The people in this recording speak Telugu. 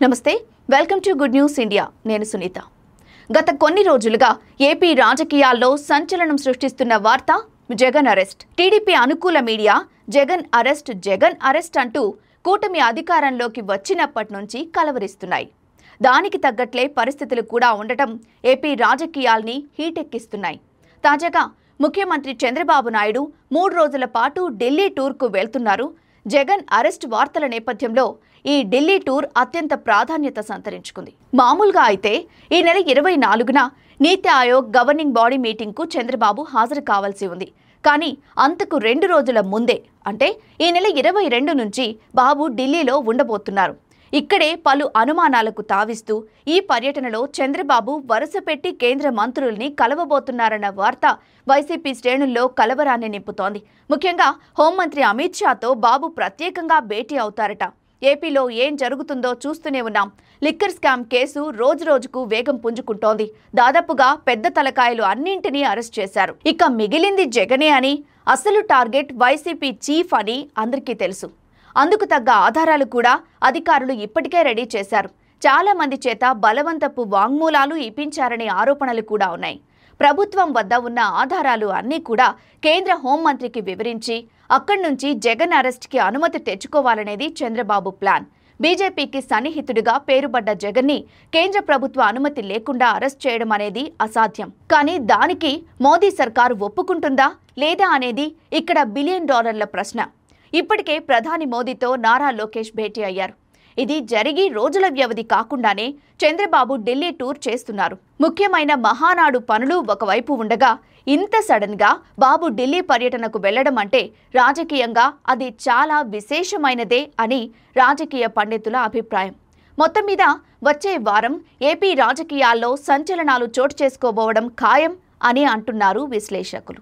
నమస్తే, welcome to good news India. నేను సునీత. గత కొన్ని రోజులుగా ఏపీ రాజకీయాల్లో సంచలనం సృష్టిస్తున్న వార్త జగన్ అరెస్ట్. టీడీపీ అనుకూల మీడియా జగన్ అరెస్ట్ అంటూ కూటమి అధికారంలోకి వచ్చినప్పటి నుంచి కలవరిస్తున్నాయి. దానికి తగ్గట్లే పరిస్థితులు కూడా ఉండటం ఏపీ రాజకీయాల్ని హీటెక్కిస్తున్నాయి. తాజాగా ముఖ్యమంత్రి చంద్రబాబు నాయుడు 3 రోజుల పాటు ఢిల్లీ టూర్కు వెళ్తున్నారు. జగన్ అరెస్ట్ వార్తల నేపథ్యంలో ఈ ఢిల్లీ టూర్ అత్యంత ప్రాధాన్యత సంతరించుకుంది. మామూలుగా అయితే ఈ నెల 24న నీతి ఆయోగ్ గవర్నింగ్ బాడీ మీటింగ్కు చంద్రబాబు హాజరు కావాల్సి ఉంది. కానీ అంతకు 2 రోజుల ముందే అంటే ఈ నెల 22 నుంచి బాబు ఢిల్లీలో ఉండబోతున్నారు. ఇక్కడే పలు అనుమానాలకు తావిస్తూ ఈ పర్యటనలో చంద్రబాబు వరుసపెట్టి కేంద్ర మంత్రుల్ని కలవబోతున్నారన్న వార్త వైసీపీ శ్రేణుల్లో కలవరాన్ని నింపుతోంది. ముఖ్యంగా హోంమంత్రి అమిత్ షాతో బాబు ప్రత్యేకంగా భేటీ అవుతారట. ఏపీలో ఏం జరుగుతుందో చూస్తూనే ఉన్నాం. లిక్కర్ స్కామ్ కేసు రోజురోజుకు వేగం పుంజుకుంటోంది. దాదాపుగా పెద్ద తలకాయలు అన్నింటినీ అరెస్ట్ చేశారు. ఇక మిగిలింది జగనే అని, అసలు టార్గెట్ వైసీపీ చీఫ్ అని అందరికీ తెలుసు. అందుకు తగ్గ ఆధారాలు కూడా అధికారులు ఇప్పటికే రెడీ చేశారు. చాలా మంది చేత బలవంతపు వాంగ్మూలాలు ఇప్పించారనే ఆరోపణలు కూడా ఉన్నాయి. ప్రభుత్వం వద్ద ఉన్న ఆధారాలు అన్నీ కూడా కేంద్ర హోంమంత్రికి వివరించి అక్కడి నుంచి జగన్ అరెస్ట్కి అనుమతి తెచ్చుకోవాలనేది చంద్రబాబు ప్లాన్. బీజేపీకి సన్నిహితుడిగా పేరుపడ్డ జగన్ని కేంద్ర ప్రభుత్వ అనుమతి లేకుండా అరెస్ట్ చేయడం అనేది అసాధ్యం. కానీ దానికి మోదీ సర్కారు ఒప్పుకుంటుందా లేదా అనేది ఇక్కడ $1 బిలియన్ ప్రశ్న. ఇప్పటికే ప్రధాని మోదీతో నారా లోకేష్ భేటీ అయ్యారు. ఇది జరిగి రోజుల వ్యవధి కాకుండానే చంద్రబాబు ఢిల్లీ టూర్ చేస్తున్నారు. ముఖ్యమైన మహానాడు పనులు ఒకవైపు ఉండగా ఇంత సడన్ గా బాబు ఢిల్లీ పర్యటనకు వెళ్లడం అంటే రాజకీయంగా అది చాలా విశేషమైనదే అని రాజకీయ పండితుల అభిప్రాయం. మొత్తం మీద వచ్చే వారం ఏపీ రాజకీయాల్లో సంచలనాలు చోటు చేసుకోబోవడం ఖాయం అని అంటున్నారు విశ్లేషకులు.